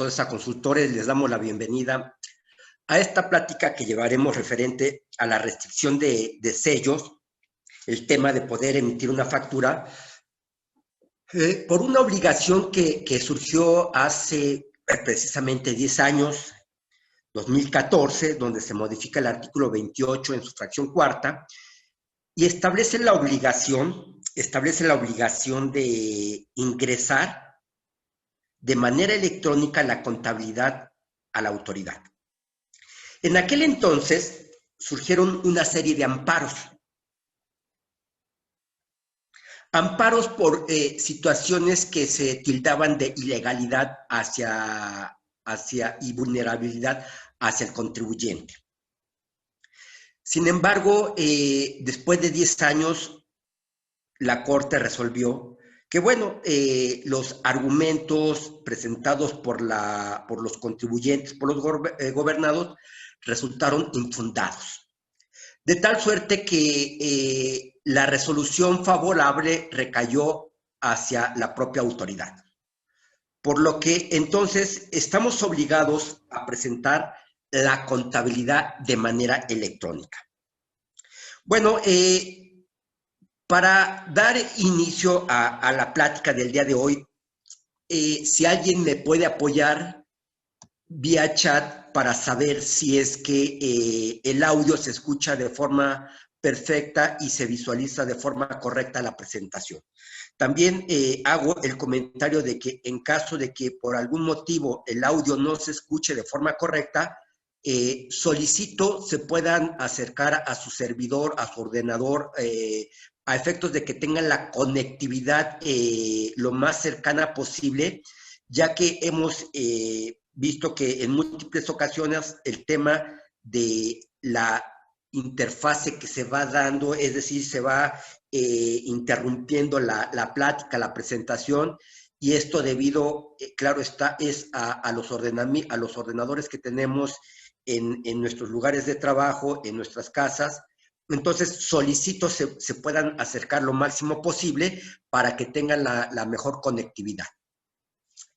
Sodesa Consultores, les damos la bienvenida a esta plática que llevaremos referente a la restricción de sellos, el tema de poder emitir una factura, por una obligación que surgió hace precisamente 10 años, 2014, donde se modifica el artículo 28 en su fracción cuarta, y establece la obligación de ingresar de manera electrónica la contabilidad a la autoridad. En aquel entonces surgieron una serie de amparos. Amparos por situaciones que se tildaban de ilegalidad y vulnerabilidad hacia el contribuyente. Sin embargo, después de 10 años, la Corte resolvió que, bueno, los argumentos presentados por los contribuyentes, por los gobernados, resultaron infundados. De tal suerte que la resolución favorable recayó hacia la propia autoridad. Por lo que entonces estamos obligados a presentar la contabilidad de manera electrónica. Bueno, para dar inicio a la plática del día de hoy, si alguien me puede apoyar vía chat para saber si es que el audio se escucha de forma perfecta y se visualiza de forma correcta la presentación. También hago el comentario de que en caso de que por algún motivo el audio no se escuche de forma correcta, solicito se puedan acercar a su servidor, a su ordenador, a efectos de que tengan la conectividad lo más cercana posible, ya que hemos visto que en múltiples ocasiones el tema de la interfase que se va dando, es decir, se va interrumpiendo la plática, la presentación, y esto debido, claro está, es a los ordenadores que tenemos en nuestros lugares de trabajo, en nuestras casas. Entonces solicito se puedan acercar lo máximo posible para que tengan la mejor conectividad.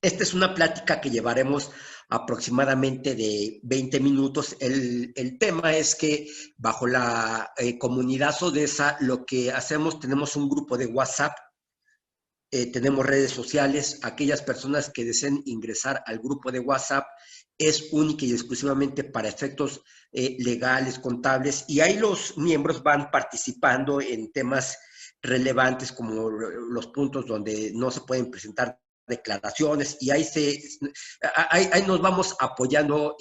Esta es una plática que llevaremos aproximadamente de 20 minutos. El tema es que bajo la comunidad Sodesa lo que hacemos, tenemos un grupo de WhatsApp, tenemos redes sociales. Aquellas personas que deseen ingresar al grupo de WhatsApp es única y exclusivamente para efectos legales, contables, y ahí los miembros van participando en temas relevantes como los puntos donde no se pueden presentar declaraciones, y ahí nos vamos apoyando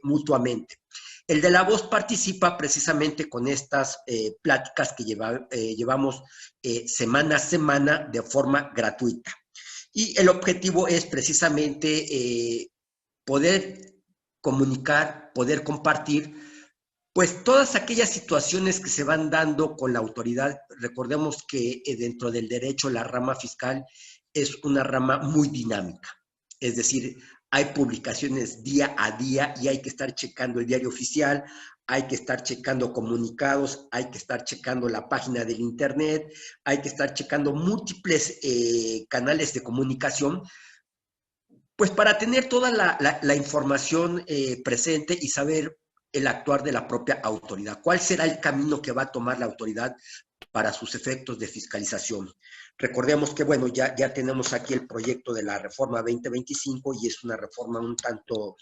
mutuamente. El de la voz participa precisamente con estas pláticas que llevamos semana a semana de forma gratuita. Y el objetivo es precisamente poder comunicar, poder compartir, pues todas aquellas situaciones que se van dando con la autoridad. Recordemos que dentro del derecho la rama fiscal es una rama muy dinámica, es decir, hay publicaciones día a día y hay que estar checando el diario oficial, hay que estar checando comunicados, hay que estar checando la página del internet, hay que estar checando múltiples canales de comunicación, pues para tener toda la información presente y saber el actuar de la propia autoridad. ¿Cuál será el camino que va a tomar la autoridad para sus efectos de fiscalización? Recordemos que, bueno, ya tenemos aquí el proyecto de la reforma 2025 y es una reforma un tanto,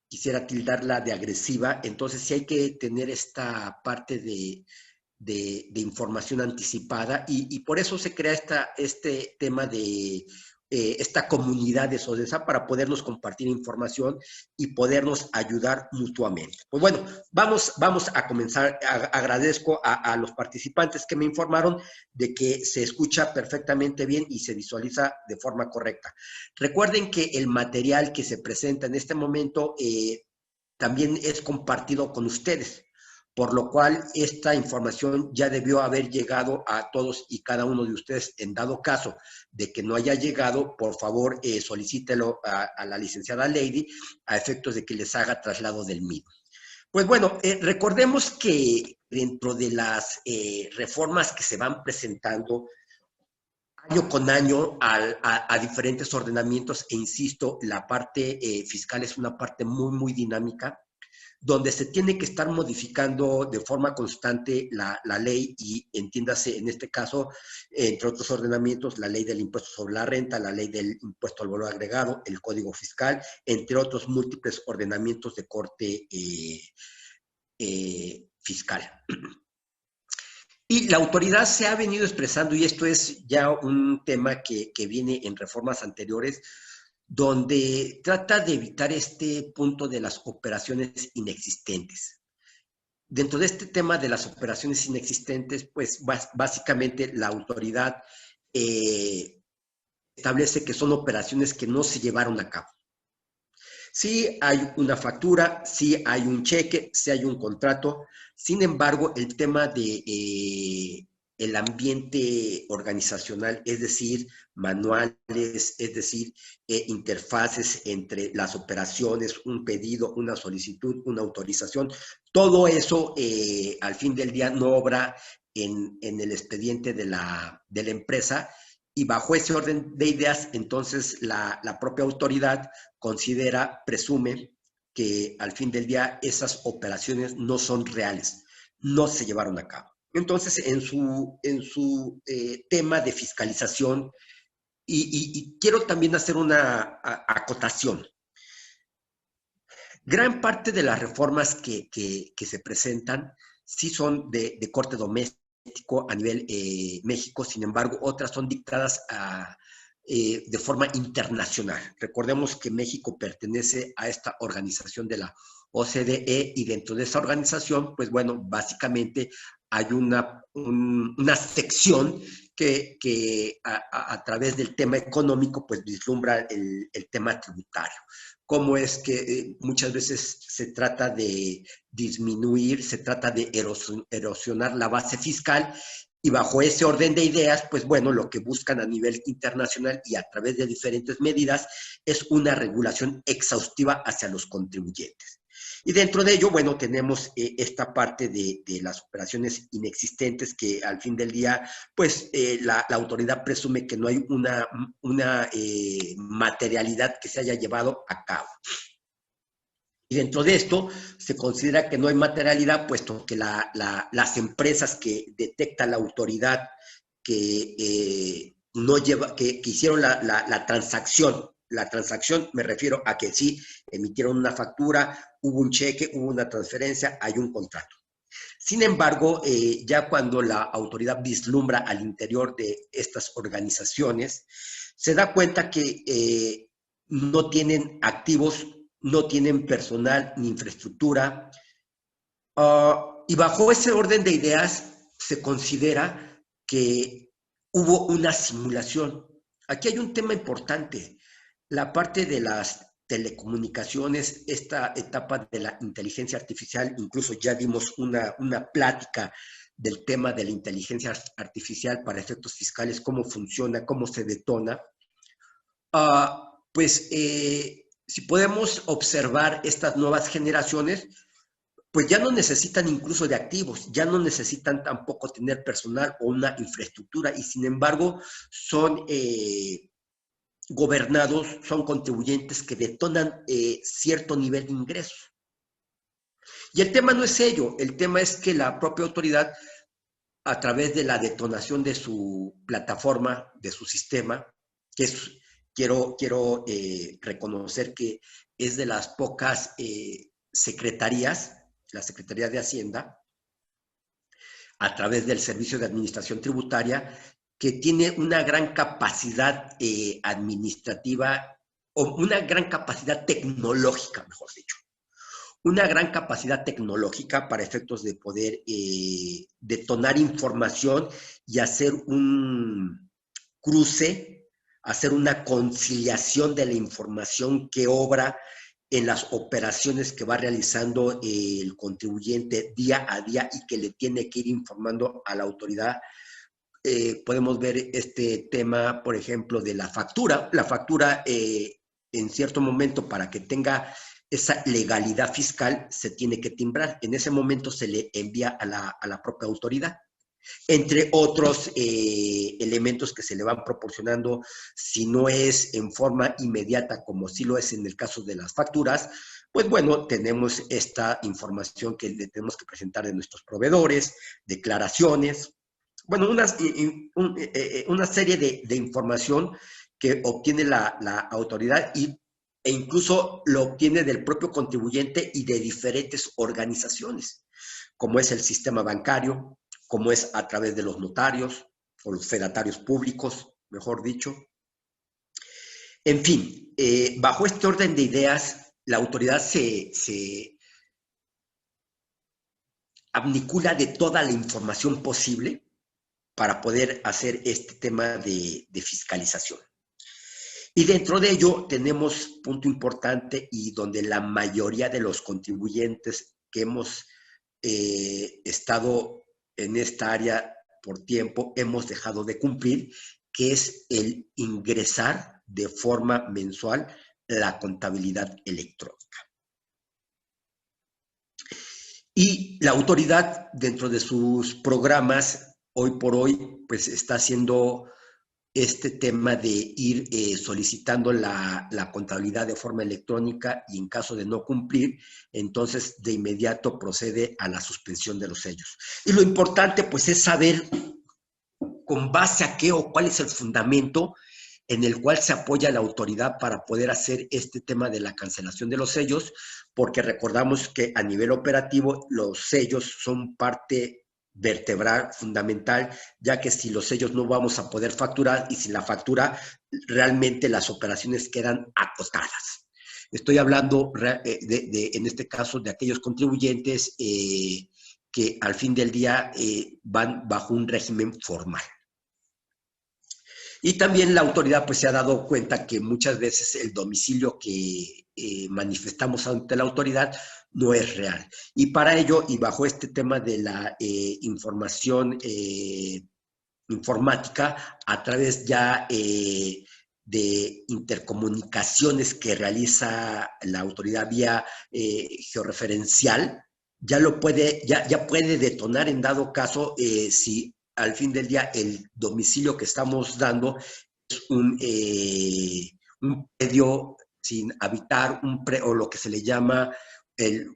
quisiera tildarla de agresiva. Entonces sí hay que tener esta parte de información anticipada y por eso se crea este tema de esta comunidad de Sodesa para podernos compartir información y podernos ayudar mutuamente. Pues bueno, vamos a comenzar. Agradezco a los participantes que me informaron de que se escucha perfectamente bien y se visualiza de forma correcta. Recuerden que el material que se presenta en este momento también es compartido con ustedes, por lo cual esta información ya debió haber llegado a todos y cada uno de ustedes. En dado caso de que no haya llegado, por favor solicítelo a la licenciada Lady a efectos de que les haga traslado del mismo. Pues bueno, recordemos que dentro de las reformas que se van presentando año con año a diferentes ordenamientos, e insisto, la parte fiscal es una parte muy, muy dinámica, donde se tiene que estar modificando de forma constante la ley y entiéndase en este caso, entre otros ordenamientos, la ley del impuesto sobre la renta, la ley del impuesto al valor agregado, el código fiscal, entre otros múltiples ordenamientos de corte fiscal. Y la autoridad se ha venido expresando, y esto es ya un tema que viene en reformas anteriores, donde trata de evitar este punto de las operaciones inexistentes. Dentro de este tema de las operaciones inexistentes, pues básicamente la autoridad establece que son operaciones que no se llevaron a cabo. Sí hay una factura, sí hay un cheque, sí hay un contrato. Sin embargo, el tema de el ambiente organizacional, es decir, manuales, es decir, interfaces entre las operaciones, un pedido, una solicitud, una autorización, todo eso al fin del día no obra en el expediente de la empresa, y bajo ese orden de ideas, entonces la propia autoridad considera, presume que al fin del día esas operaciones no son reales, no se llevaron a cabo. Entonces, en su tema de fiscalización, y quiero también hacer una acotación. Gran parte de las reformas que se presentan sí son de corte doméstico a nivel México, sin embargo, otras son dictadas de forma internacional. Recordemos que México pertenece a esta organización de la OCDE, y dentro de esa organización, pues bueno, básicamente hay una sección que a través del tema económico, pues vislumbra el tema tributario. Cómo es que muchas veces se trata de disminuir, se trata de erosionar la base fiscal, y bajo ese orden de ideas, pues bueno, lo que buscan a nivel internacional y a través de diferentes medidas es una regulación exhaustiva hacia los contribuyentes. Y dentro de ello, bueno, tenemos esta parte de las operaciones inexistentes, que al fin del día, pues la autoridad presume que no hay una materialidad que se haya llevado a cabo. Y dentro de esto se considera que no hay materialidad, puesto que las empresas que detecta la autoridad que no lleva, que hicieron la transacción me refiero a que sí emitieron una factura, hubo un cheque, hubo una transferencia, hay un contrato. Sin embargo, ya cuando la autoridad vislumbra al interior de estas organizaciones, se da cuenta que no tienen activos, no tienen personal ni infraestructura, y bajo ese orden de ideas se considera que hubo una simulación. Aquí hay un tema importante, la parte de las telecomunicaciones, esta etapa de la inteligencia artificial. Incluso ya dimos una plática del tema de la inteligencia artificial para efectos fiscales, cómo funciona, cómo se detona. Pues si podemos observar estas nuevas generaciones, pues ya no necesitan incluso de activos, ya no necesitan tampoco tener personal o una infraestructura, y sin embargo son gobernados, son contribuyentes que detonan cierto nivel de ingresos. Y el tema no es ello, el tema es que la propia autoridad, a través de la detonación de su plataforma, de su sistema, que es, quiero reconocer que es de las pocas secretarías, la Secretaría de Hacienda, a través del Servicio de Administración Tributaria, que tiene una gran capacidad administrativa, o una gran capacidad tecnológica, mejor dicho. Una gran capacidad tecnológica para efectos de poder detonar información y hacer un cruce, hacer una conciliación de la información que obra en las operaciones que va realizando el contribuyente día a día y que le tiene que ir informando a la autoridad. Podemos ver este tema, por ejemplo, de la factura. La factura, en cierto momento, para que tenga esa legalidad fiscal, se tiene que timbrar. En ese momento se le envía a la propia autoridad. entre otros elementos que se le van proporcionando, si no es en forma inmediata como sí lo es en el caso de las facturas, pues bueno, tenemos esta información que le tenemos que presentar de nuestros proveedores, declaraciones, bueno, una serie de información que obtiene la autoridad e incluso lo obtiene del propio contribuyente y de diferentes organizaciones, como es el sistema bancario, como es a través de los notarios o los fedatarios públicos, mejor dicho. En fin, bajo este orden de ideas, la autoridad se abnicula de toda la información posible para poder hacer este tema de fiscalización. Y dentro de ello tenemos punto importante y donde la mayoría de los contribuyentes que hemos estado en esta área por tiempo hemos dejado de cumplir, que es el ingresar de forma mensual la contabilidad electrónica. Y la autoridad, dentro de sus programas, hoy por hoy, pues está haciendo este tema de ir solicitando la contabilidad de forma electrónica y en caso de no cumplir, entonces de inmediato procede a la suspensión de los sellos. Y lo importante pues es saber con base a qué o cuál es el fundamento en el cual se apoya la autoridad para poder hacer este tema de la cancelación de los sellos, porque recordamos que a nivel operativo los sellos son parte vertebral fundamental, ya que sin los sellos no vamos a poder facturar y sin la factura realmente las operaciones quedan acotadas. Estoy hablando en este caso de aquellos contribuyentes que al fin del día van bajo un régimen formal. Y también la autoridad pues se ha dado cuenta que muchas veces el domicilio que manifestamos ante la autoridad no es real. Y para ello, y bajo este tema de la información informática, a través ya de intercomunicaciones que realiza la autoridad vía georreferencial, ya puede detonar en dado caso si al fin del día el domicilio que estamos dando es un predio sin habitar, o lo que se le llama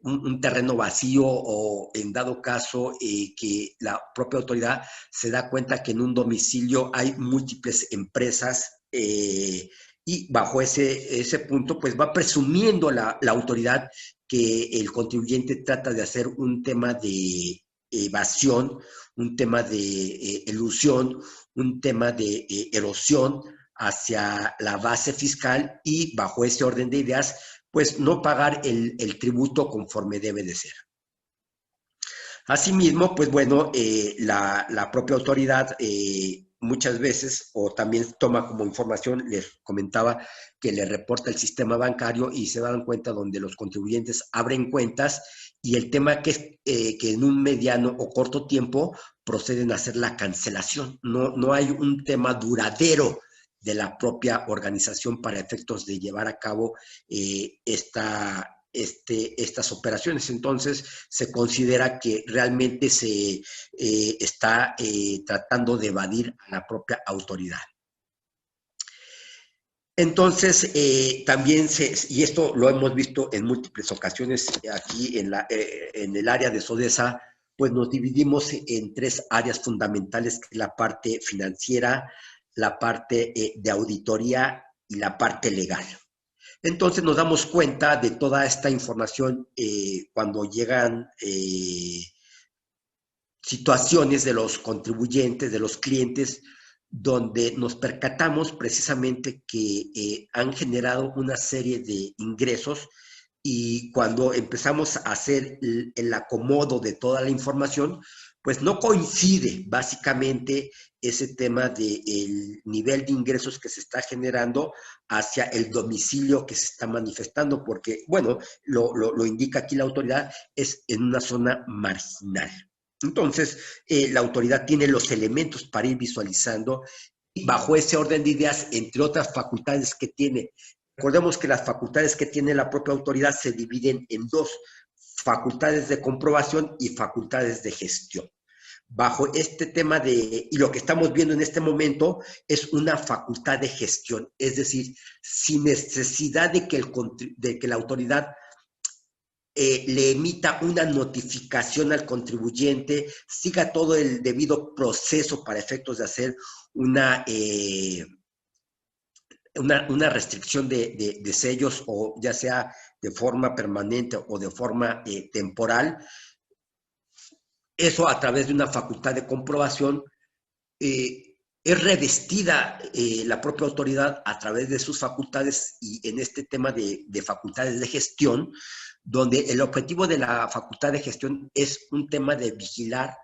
un terreno vacío, o en dado caso que la propia autoridad se da cuenta que en un domicilio hay múltiples empresas y bajo ese punto pues va presumiendo la autoridad que el contribuyente trata de hacer un tema de evasión, un tema de elusión, un tema de erosión hacia la base fiscal y bajo ese orden de ideas pues no pagar el tributo conforme debe de ser. Asimismo, pues bueno, la propia autoridad muchas veces, o también toma como información, les comentaba que le reporta el sistema bancario y se dan cuenta donde los contribuyentes abren cuentas y el tema que es que en un mediano o corto tiempo proceden a hacer la cancelación. No hay un tema duradero de la propia organización para efectos de llevar a cabo estas operaciones. Entonces, se considera que realmente se está tratando de evadir a la propia autoridad. Entonces, también y esto lo hemos visto en múltiples ocasiones aquí en el área de SODESA, pues nos dividimos en tres áreas fundamentales, que es la parte financiera, la parte de auditoría y la parte legal. Entonces nos damos cuenta de toda esta información cuando llegan situaciones de los contribuyentes, de los clientes, donde nos percatamos precisamente que han generado una serie de ingresos y cuando empezamos a hacer el acomodo de toda la información, pues no coincide básicamente ese tema del nivel de ingresos que se está generando hacia el domicilio que se está manifestando, porque, bueno, lo indica aquí la autoridad, es en una zona marginal. Entonces, la autoridad tiene los elementos para ir visualizando y bajo ese orden de ideas, entre otras facultades que tiene. Recordemos que las facultades que tiene la propia autoridad se dividen en dos: facultades de comprobación y facultades de gestión. bajo este tema y lo que estamos viendo en este momento es una facultad de gestión, es decir, sin necesidad de que la autoridad le emita una notificación al contribuyente, siga todo el debido proceso para efectos de hacer una restricción de sellos, o ya sea de forma permanente o de forma temporal. Eso a través de una facultad de comprobación es revestida la propia autoridad a través de sus facultades, y en este tema de facultades de gestión, donde el objetivo de la facultad de gestión es un tema de vigilar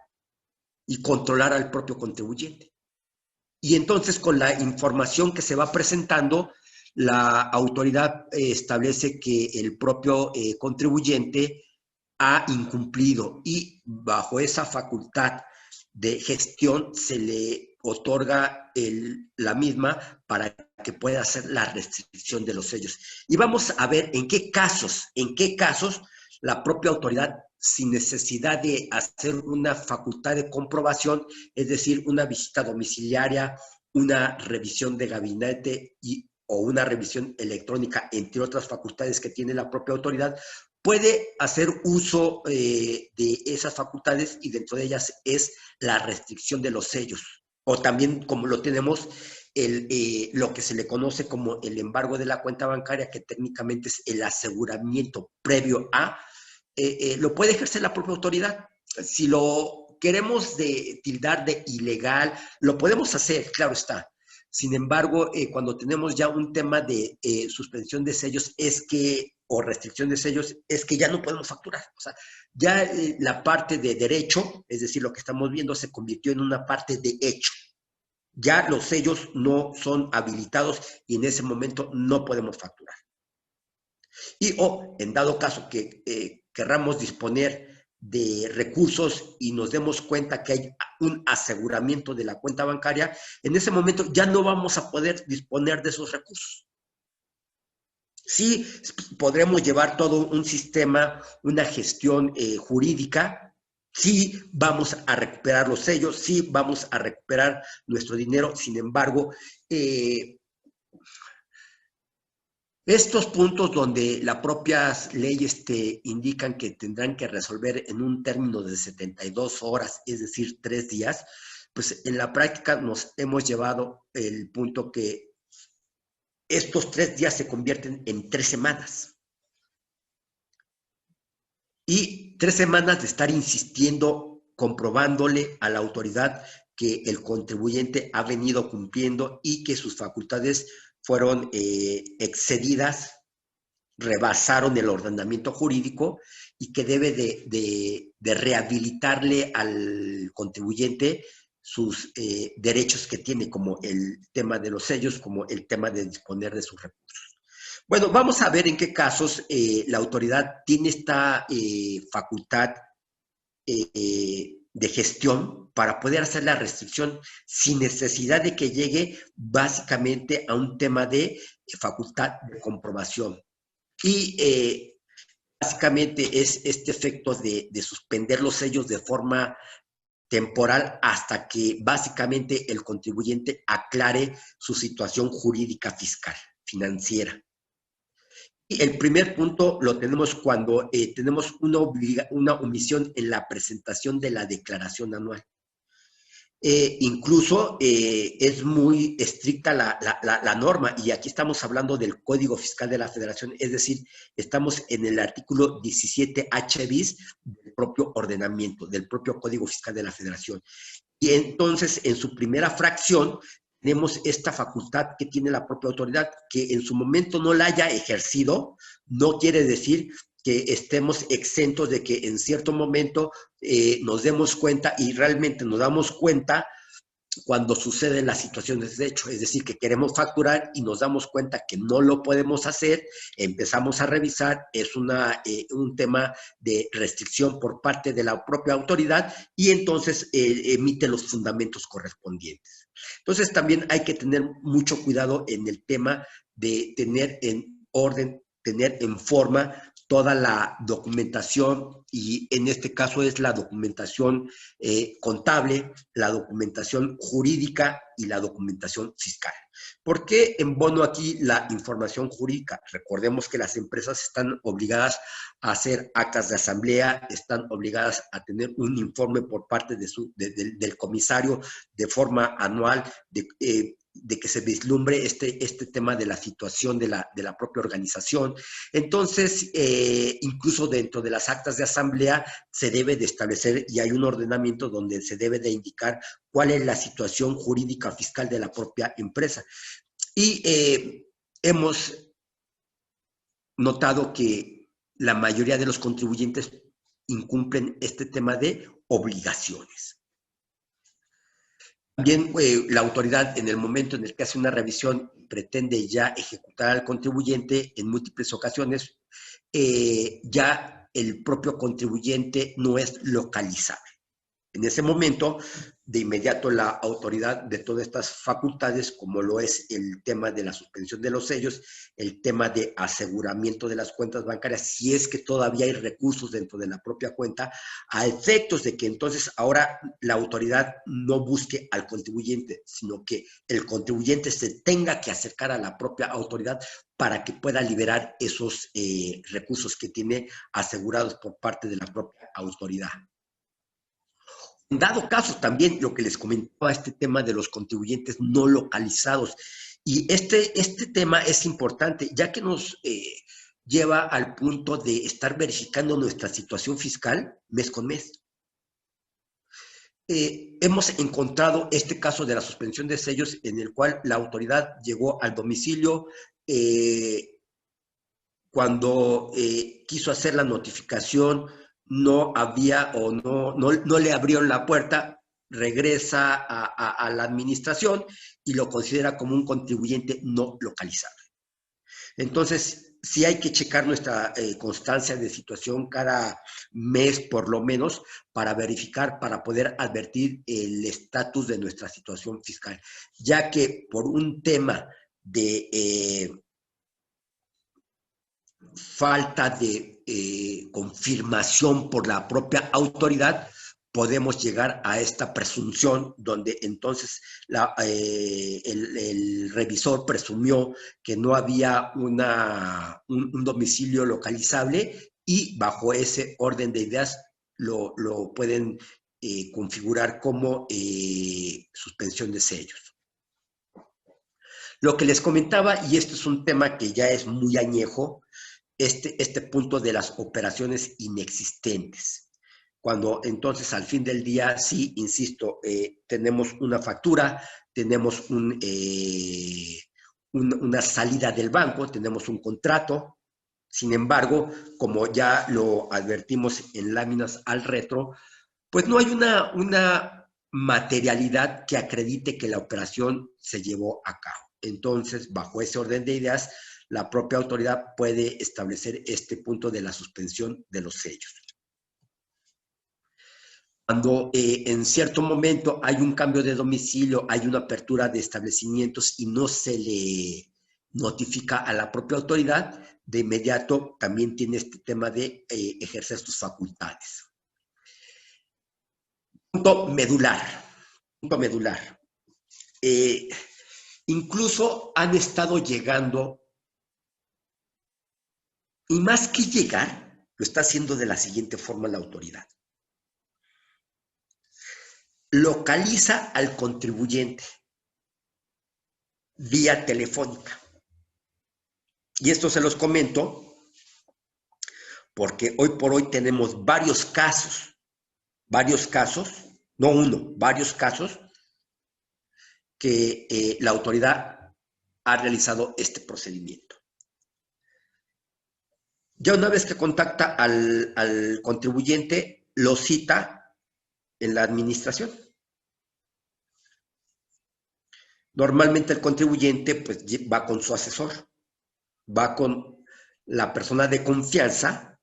y controlar al propio contribuyente. Y entonces, con la información que se va presentando, la autoridad establece que el propio contribuyente ha incumplido, y bajo esa facultad de gestión se le otorga la misma para que pueda hacer la restricción de los sellos. Y vamos a ver en qué casos la propia autoridad, sin necesidad de hacer una facultad de comprobación, es decir, una visita domiciliaria, una revisión de gabinete o una revisión electrónica, entre otras facultades que tiene la propia autoridad, puede hacer uso de esas facultades, y dentro de ellas es la restricción de los sellos, o también, como lo tenemos, lo que se le conoce como el embargo de la cuenta bancaria, que técnicamente es el aseguramiento previo a, lo puede ejercer la propia autoridad. Si lo queremos tildar de ilegal, lo podemos hacer, claro está. Sin embargo, cuando tenemos ya un tema de suspensión de sellos, o restricción de sellos, es que ya no podemos facturar. O sea, ya la parte de derecho, es decir, lo que estamos viendo, se convirtió en una parte de hecho. Ya los sellos no son habilitados, y en ese momento no podemos facturar. En dado caso que querramos disponer de recursos y nos demos cuenta que hay un aseguramiento de la cuenta bancaria, en ese momento ya no vamos a poder disponer de esos recursos. Sí, podremos llevar todo un sistema, una gestión jurídica. Sí, vamos a recuperar los sellos, sí, vamos a recuperar nuestro dinero. Sin embargo, estos puntos donde las propias leyes te indican que tendrán que resolver en un término de 72 horas, es decir, 3 días, pues en la práctica nos hemos llevado el punto que estos 3 días se convierten en 3 semanas. Y 3 semanas de estar insistiendo, comprobándole a la autoridad que el contribuyente ha venido cumpliendo y que sus facultades fueron excedidas, rebasaron el ordenamiento jurídico, y que debe de rehabilitarle al contribuyente sus derechos que tiene, como el tema de los sellos, como el tema de disponer de sus recursos. Bueno, vamos a ver en qué casos la autoridad tiene esta facultad de gestión para poder hacer la restricción sin necesidad de que llegue básicamente a un tema de facultad de comprobación. Y básicamente es este efecto de suspender los sellos de forma temporal hasta que básicamente el contribuyente aclare su situación jurídica, fiscal, financiera. Y el primer punto lo tenemos cuando tenemos una omisión en la presentación de la declaración anual. Incluso es muy estricta la norma, y aquí estamos hablando del Código Fiscal de la Federación, es decir, estamos en el artículo 17H bis del propio ordenamiento, del propio Código Fiscal de la Federación. Y entonces, en su primera fracción, tenemos esta facultad que tiene la propia autoridad, que en su momento no la haya ejercido, no quiere decir que estemos exentos de que en cierto momento nos demos cuenta, y realmente nos damos cuenta cuando suceden las situaciones de hecho, es decir, que queremos facturar y nos damos cuenta que no lo podemos hacer, empezamos a revisar, es un tema de restricción por parte de la propia autoridad, y entonces emite los fundamentos correspondientes. Entonces también hay que tener mucho cuidado en el tema de tener en orden, tener en forma toda la documentación, y en este caso es la documentación contable, la documentación jurídica y la documentación fiscal. ¿Por qué embono aquí la información jurídica? Recordemos que las empresas están obligadas a hacer actas de asamblea, están obligadas a tener un informe por parte del comisario de forma anual, de que se vislumbre este tema de la situación de la propia organización. Entonces, incluso dentro de las actas de asamblea se debe de establecer, y hay un ordenamiento donde se debe de indicar cuál es la situación jurídica fiscal de la propia empresa. Y hemos notado que la mayoría de los contribuyentes incumplen este tema de obligaciones. También la autoridad, en el momento en el que hace una revisión, pretende ya ejecutar al contribuyente en múltiples ocasiones, ya el propio contribuyente no es localizable. En ese momento, de inmediato la autoridad de todas estas facultades, como lo es el tema de la suspensión de los sellos, el tema de aseguramiento de las cuentas bancarias, si es que todavía hay recursos dentro de la propia cuenta, a efectos de que entonces ahora la autoridad no busque al contribuyente, sino que el contribuyente se tenga que acercar a la propia autoridad para que pueda liberar esos recursos que tiene asegurados por parte de la propia autoridad. En dado caso, también lo que les comentaba, este tema de los contribuyentes no localizados. Y este tema es importante, ya que nos lleva al punto de estar verificando nuestra situación fiscal mes con mes. Hemos encontrado este caso de la suspensión de sellos, en el cual la autoridad llegó al domicilio cuando quiso hacer la notificación, no había o no le abrieron la puerta, regresa a la administración y lo considera como un contribuyente no localizable. Entonces, sí hay que checar nuestra constancia de situación cada mes por lo menos, para verificar, para poder advertir el estatus de nuestra situación fiscal, ya que por un tema de falta de confirmación por la propia autoridad, podemos llegar a esta presunción donde entonces el revisor presumió que no había un domicilio localizable, y bajo ese orden de ideas lo pueden configurar como suspensión de sellos. Lo que les comentaba, y esto es un tema que ya es muy añejo, este punto de las operaciones inexistentes. Cuando entonces al fin del día, sí, insisto, tenemos una factura, tenemos una salida del banco, tenemos un contrato. Sin embargo, como ya lo advertimos en láminas al retro, pues no hay una materialidad que acredite que la operación se llevó a cabo. Entonces, bajo ese orden de ideas, la propia autoridad puede establecer este punto de la suspensión de los sellos. Cuando en cierto momento hay un cambio de domicilio, hay una apertura de establecimientos y no se le notifica a la propia autoridad, de inmediato también tiene este tema de ejercer sus facultades. Punto medular. Punto medular. Incluso han estado llegando, y más que llegar, lo está haciendo de la siguiente forma la autoridad. Localiza al contribuyente vía telefónica. Y esto se los comento porque hoy por hoy tenemos varios casos, no uno, varios casos que la autoridad ha realizado este procedimiento. Ya una vez que contacta al contribuyente, lo cita en la administración. Normalmente el contribuyente pues va con su asesor, va con la persona de confianza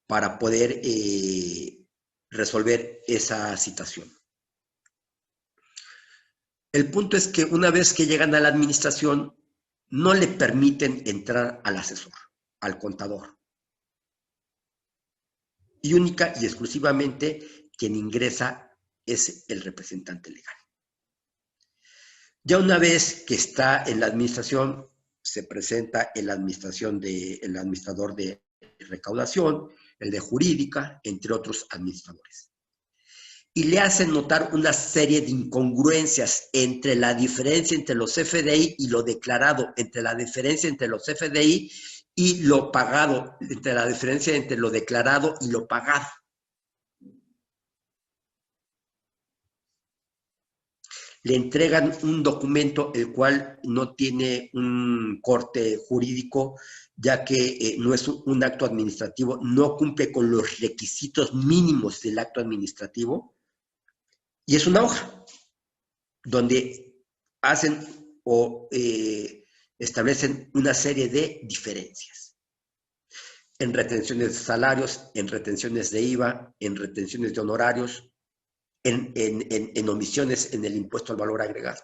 para poder resolver esa situación. El punto es que una vez que llegan a la administración, no le permiten entrar al asesor, al contador. y única y exclusivamente quien ingresa es el representante legal. Ya una vez que está en la administración, se presenta el administrador de recaudación, el de jurídica, entre otros administradores. Y le hacen notar una serie de incongruencias entre la diferencia entre los FDI y lo declarado, entre la diferencia entre los FDI y lo pagado, entre la diferencia entre lo declarado y lo pagado. Le entregan un documento el cual no tiene un corte jurídico, ya que no es un acto administrativo, no cumple con los requisitos mínimos del acto administrativo, y es una hoja donde hacen o establecen una serie de diferencias en retenciones de salarios, en retenciones de IVA, en retenciones de honorarios, en omisiones en el impuesto al valor agregado.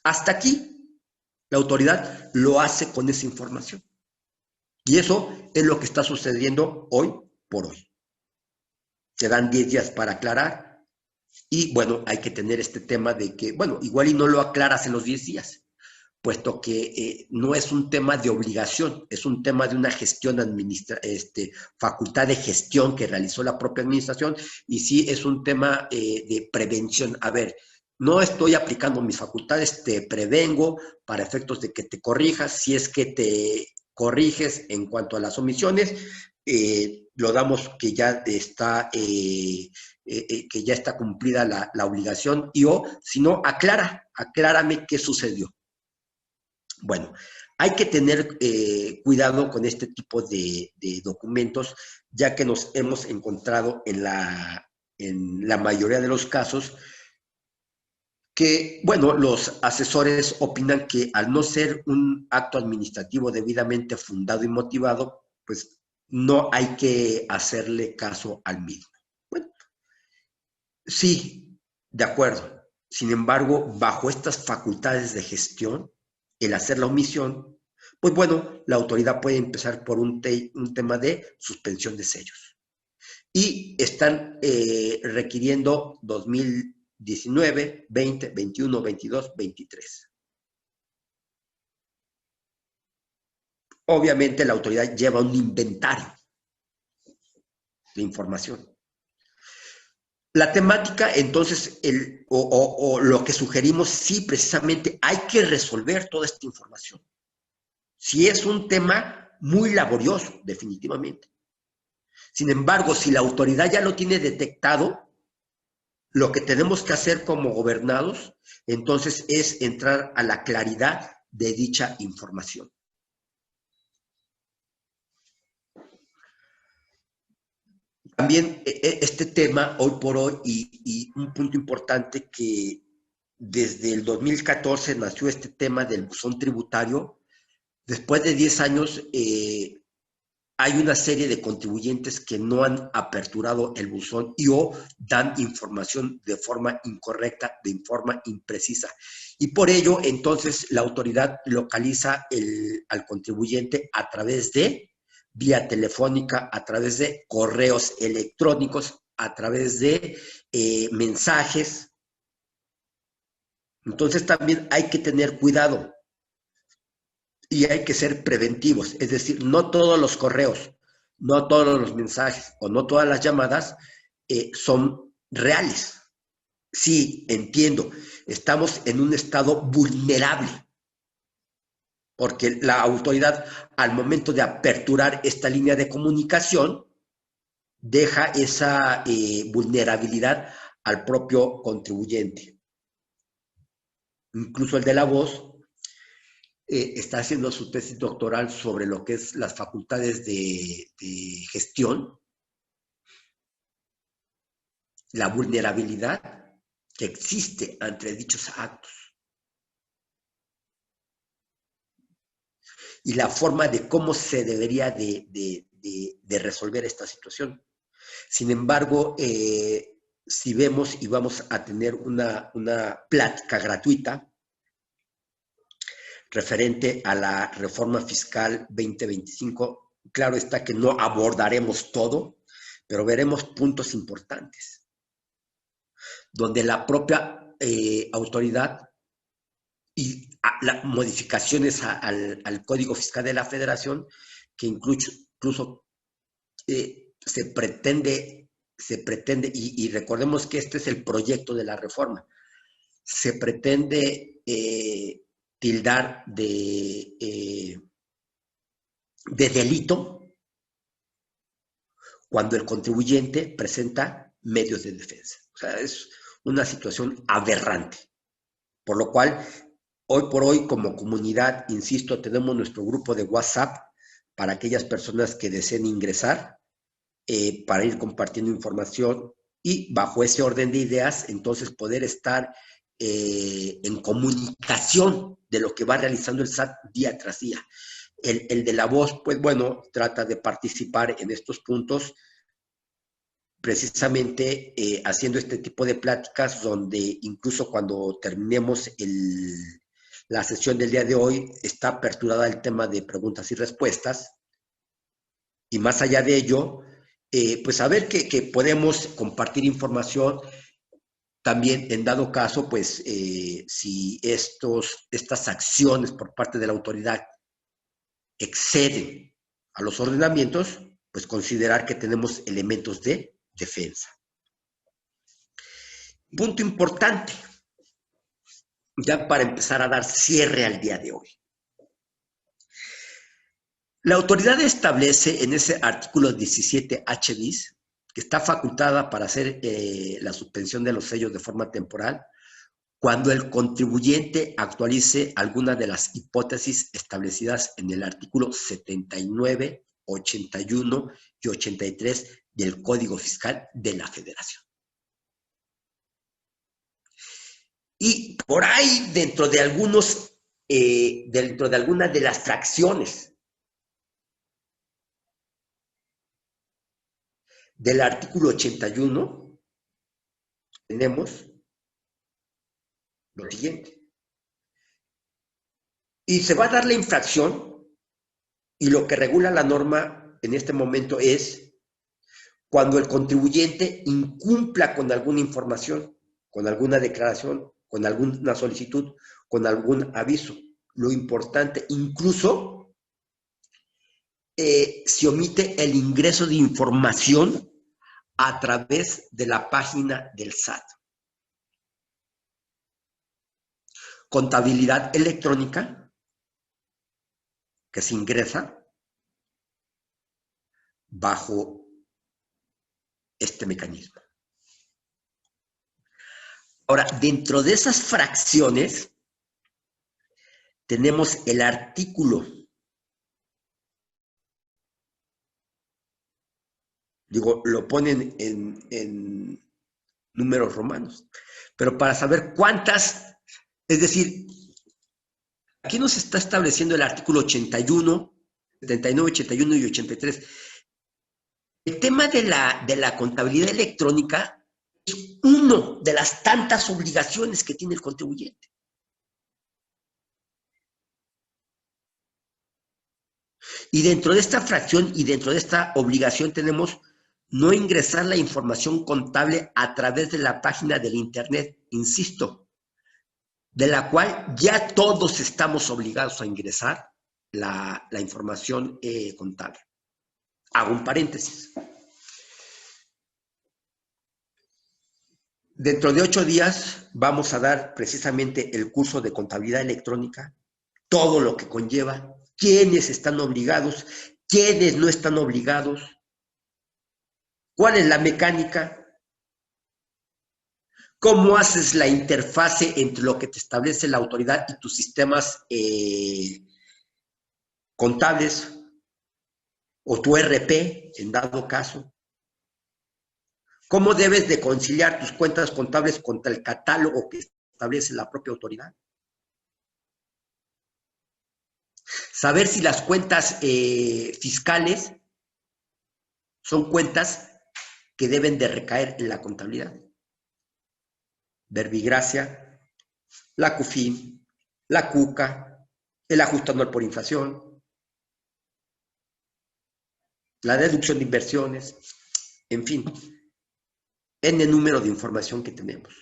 Hasta aquí, la autoridad lo hace con esa información. Y eso es lo que está sucediendo hoy por hoy. Te dan 10 días para aclarar y, bueno, hay que tener este tema de que, bueno, igual y no lo aclaras en los 10 días, puesto que no es un tema de obligación, es un tema de una gestión facultad de gestión que realizó la propia administración, y sí es un tema de prevención. A ver, no estoy aplicando mis facultades, te prevengo para efectos de que te corrijas. Si es que te corriges en cuanto a las omisiones, lo damos que ya está cumplida la obligación, y o si no, aclárame qué sucedió. Bueno, hay que tener cuidado con este tipo de documentos, ya que nos hemos encontrado en la mayoría de los casos que, bueno, los asesores opinan que al no ser un acto administrativo debidamente fundado y motivado, pues no hay que hacerle caso al mismo. Bueno, sí, de acuerdo. Sin embargo, bajo estas facultades de gestión, el hacer la omisión, pues bueno, la autoridad puede empezar por un tema de suspensión de sellos. Y están requiriendo 2019, 20, 21, 22, 23. Obviamente la autoridad lleva un inventario de información. La temática, entonces, o lo que sugerimos, sí, precisamente hay que resolver toda esta información. Sí es un tema muy laborioso, definitivamente. Sin embargo, si la autoridad ya lo tiene detectado, lo que tenemos que hacer como gobernados, entonces, es entrar a la claridad de dicha información. También este tema, hoy por hoy, y un punto importante, que desde el 2014 nació este tema del buzón tributario. Después de 10 años, hay una serie de contribuyentes que no han aperturado el buzón y o dan información de forma incorrecta, de forma imprecisa. Y por ello, entonces, la autoridad localiza al contribuyente a través de vía telefónica, a través de correos electrónicos, a través de mensajes. Entonces también hay que tener cuidado y hay que ser preventivos. Es decir, no todos los correos, no todos los mensajes o no todas las llamadas son reales. Sí, entiendo, estamos en un estado vulnerable, porque la autoridad, al momento de aperturar esta línea de comunicación, deja esa vulnerabilidad al propio contribuyente. Incluso el de la voz está haciendo su tesis doctoral sobre lo que es las facultades de gestión, la vulnerabilidad que existe ante dichos actos y la forma de cómo se debería de resolver esta situación. Sin embargo, si vemos y vamos a tener una plática gratuita referente a la reforma fiscal 2025, Claro está que no abordaremos todo, pero veremos puntos importantes, donde la propia autoridad y modificaciones al Código Fiscal de la Federación, que incluso se pretende y recordemos que este es el proyecto de la reforma, se pretende tildar de delito cuando el contribuyente presenta medios de defensa. O sea, es una situación aberrante. Por lo cual, hoy por hoy, como comunidad, insisto, tenemos nuestro grupo de WhatsApp para aquellas personas que deseen ingresar, para ir compartiendo información y bajo ese orden de ideas, entonces poder estar en comunicación de lo que va realizando el SAT día tras día. El de la voz, pues bueno, trata de participar en estos puntos, precisamente haciendo este tipo de pláticas donde incluso cuando terminemos la sesión del día de hoy está aperturada el tema de preguntas y respuestas, y más allá de ello, pues saber que podemos compartir información también en dado caso, pues si estas acciones por parte de la autoridad exceden a los ordenamientos, pues considerar que tenemos elementos de defensa. Punto importante, ya para empezar a dar cierre al día de hoy. La autoridad establece en ese artículo 17H bis que está facultada para hacer la suspensión de los sellos de forma temporal cuando el contribuyente actualice alguna de las hipótesis establecidas en el artículo 79, 81 y 83 del Código Fiscal de la Federación. Y por ahí, dentro de algunas de las fracciones del artículo 81, tenemos lo siguiente. Y se va a dar la infracción, y lo que regula la norma en este momento es cuando el contribuyente incumpla con alguna información, con alguna declaración, con alguna solicitud, con algún aviso. Lo importante, incluso se omite el ingreso de información a través de la página del SAT. Contabilidad electrónica que se ingresa bajo este mecanismo. Ahora, dentro de esas fracciones tenemos el artículo, digo, lo ponen en números romanos, pero para saber cuántas, es decir, aquí nos está estableciendo el artículo 81, 79, 81 y 83. El tema de la contabilidad electrónica es uno de las tantas obligaciones que tiene el contribuyente. Y dentro de esta fracción y dentro de esta obligación tenemos no ingresar la información contable a través de la página del Internet, insisto, de la cual ya todos estamos obligados a ingresar la información contable. Hago un paréntesis. Dentro de 8 días vamos a dar precisamente el curso de contabilidad electrónica, todo lo que conlleva, quiénes están obligados, quiénes no están obligados, cuál es la mecánica, cómo haces la interfase entre lo que te establece la autoridad y tus sistemas contables o tu RP, en dado caso. ¿Cómo debes de conciliar tus cuentas contables contra el catálogo que establece la propia autoridad? Saber si las cuentas fiscales son cuentas que deben de recaer en la contabilidad. Verbigracia, la CUFIN, la CUCA, el ajuste anual por inflación. la deducción de inversiones, en fin, en el número de información que tenemos.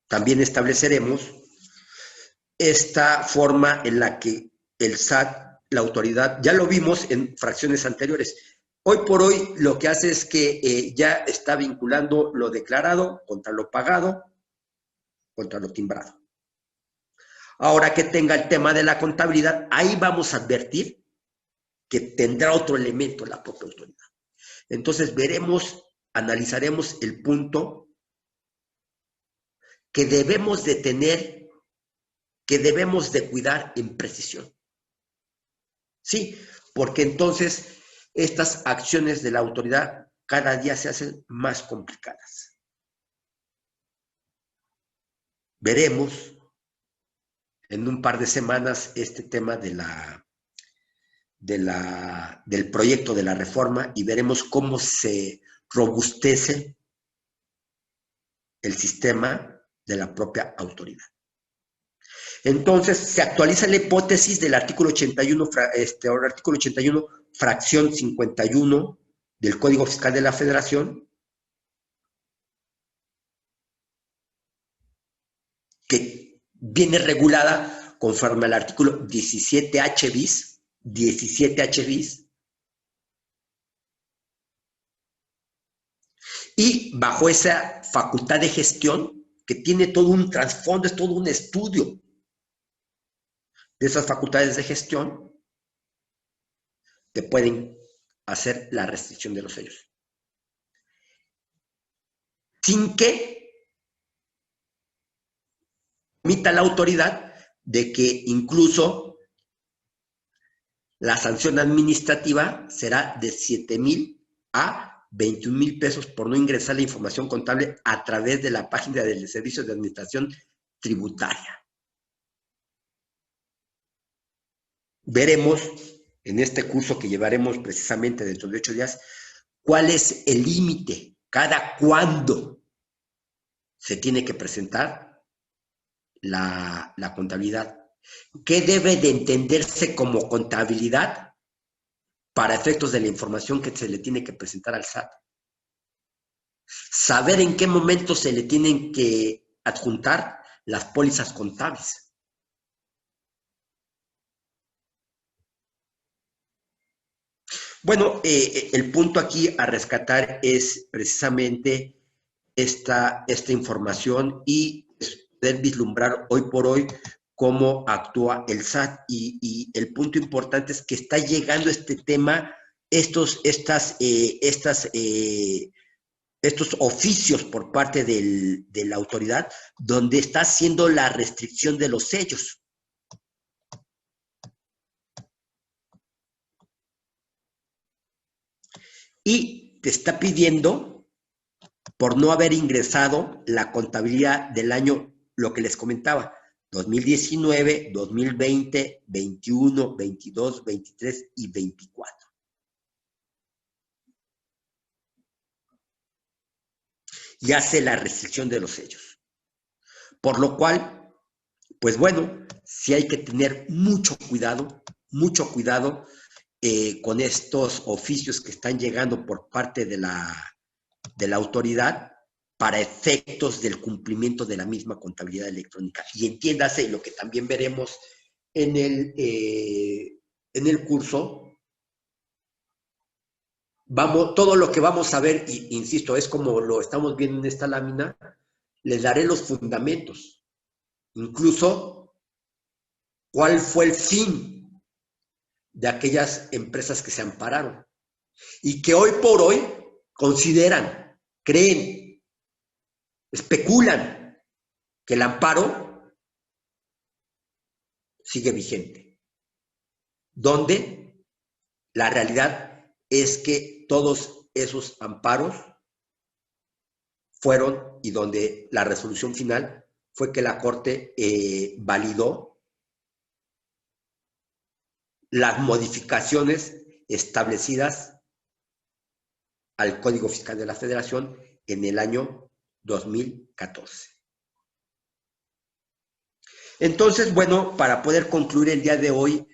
También estableceremos esta forma en la que el SAT, la autoridad, ya lo vimos en fracciones anteriores. Hoy por hoy lo que hace es que ya está vinculando lo declarado contra lo pagado, contra lo timbrado. Ahora que tenga el tema de la contabilidad, ahí vamos a advertir que tendrá otro elemento la propia autoridad. Entonces veremos, analizaremos el punto que debemos de tener, que debemos de cuidar en precisión. Sí, porque entonces estas acciones de la autoridad cada día se hacen más complicadas. Veremos en un par de semanas este tema del proyecto de la reforma y veremos cómo se robustece el sistema de la propia autoridad. Entonces, se actualiza la hipótesis del artículo 81, artículo 81, fracción 51 del Código Fiscal de la Federación, que viene regulada conforme al artículo 17H bis, 17H bis, y bajo esa facultad de gestión, que tiene todo un trasfondo, es todo un estudio de esas facultades de gestión, te pueden hacer la restricción de los sellos. Sin que omita la autoridad de que incluso la sanción administrativa será de 7,000 a 21,000 pesos por no ingresar la información contable a través de la página del Servicio de Administración Tributaria. Veremos en este curso que llevaremos precisamente dentro de 8 días cuál es el límite, cada cuándo se tiene que presentar la contabilidad. ¿Qué debe de entenderse como contabilidad para efectos de la información que se le tiene que presentar al SAT? Saber en qué momento se le tienen que adjuntar las pólizas contables. Bueno, el punto aquí a rescatar es precisamente esta información y poder vislumbrar hoy por hoy cómo actúa el SAT. Y el punto importante es que está llegando este tema, estos oficios por parte de la autoridad, donde está haciendo la restricción de los sellos. Y te está pidiendo, por no haber ingresado la contabilidad del año, lo que les comentaba, 2019, 2020, 21, 22, 23 y 24. Y hace la restricción de los sellos. Por lo cual, pues bueno, sí hay que tener mucho cuidado con estos oficios que están llegando por parte de la autoridad para efectos del cumplimiento de la misma contabilidad electrónica. Y entiéndase lo que también veremos en el curso. Todo lo que vamos a ver, y, insisto, es como lo estamos viendo en esta lámina, les daré los fundamentos. Incluso, ¿cuál fue el fin de aquellas empresas que se ampararon? Y que hoy por hoy consideran, creen, especulan que el amparo sigue vigente. Donde la realidad es que todos esos amparos fueron, y donde la resolución final fue que la Corte validó las modificaciones establecidas al Código Fiscal de la Federación en el año 2014. Entonces, bueno, para poder concluir el día de hoy,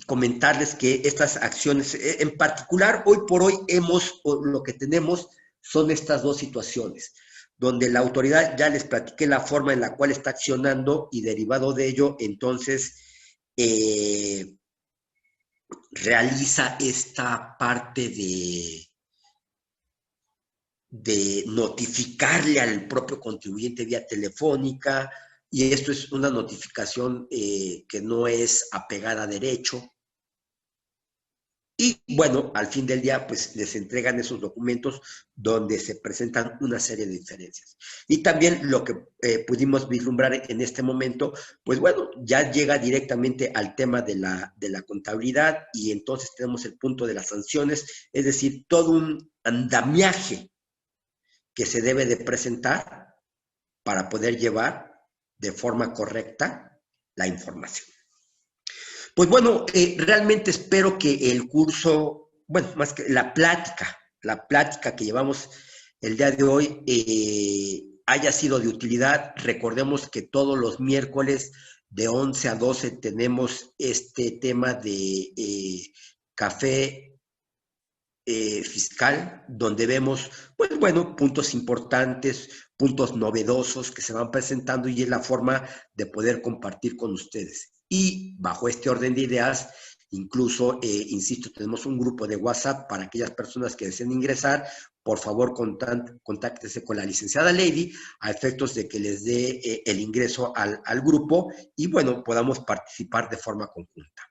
comentarles que estas acciones, en particular, hoy por hoy lo que tenemos son estas dos situaciones, donde la autoridad, ya les platiqué la forma en la cual está accionando y derivado de ello, entonces, realiza esta parte de notificarle al propio contribuyente vía telefónica, y esto es una notificación que no es apegada a derecho. Y bueno, al fin del día, pues les entregan esos documentos donde se presentan una serie de diferencias. Y también lo que pudimos vislumbrar en este momento, pues bueno, ya llega directamente al tema de la contabilidad, y entonces tenemos el punto de las sanciones, es decir, todo un andamiaje que se debe de presentar para poder llevar de forma correcta la información. Pues bueno, realmente espero que el curso, bueno, más que la plática que llevamos el día de hoy haya sido de utilidad. Recordemos que todos los miércoles de 11 a 12 tenemos este tema de café fiscal, donde vemos, pues bueno, puntos importantes, puntos novedosos que se van presentando, y es la forma de poder compartir con ustedes. Y bajo este orden de ideas, incluso, insisto, tenemos un grupo de WhatsApp para aquellas personas que deseen ingresar. Por favor, contáctese con la licenciada Lady a efectos de que les dé el ingreso al grupo, y bueno, podamos participar de forma conjunta.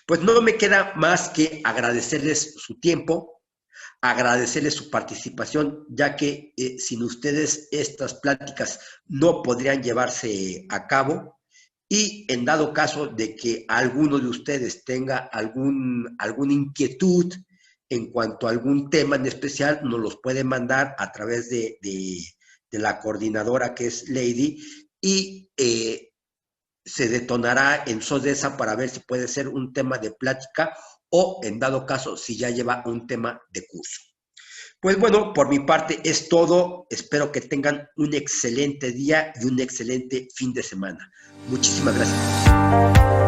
Pues no me queda más que agradecerles su tiempo, agradecerles su participación, ya que sin ustedes estas pláticas no podrían llevarse a cabo. Y en dado caso de que alguno de ustedes tenga alguna inquietud en cuanto a algún tema en especial, nos los puede mandar a través de la coordinadora, que es Lady, y se detonará en SODESA para ver si puede ser un tema de plática, o en dado caso si ya lleva un tema de curso. Pues bueno, por mi parte es todo. Espero que tengan un excelente día y un excelente fin de semana. Muchísimas gracias.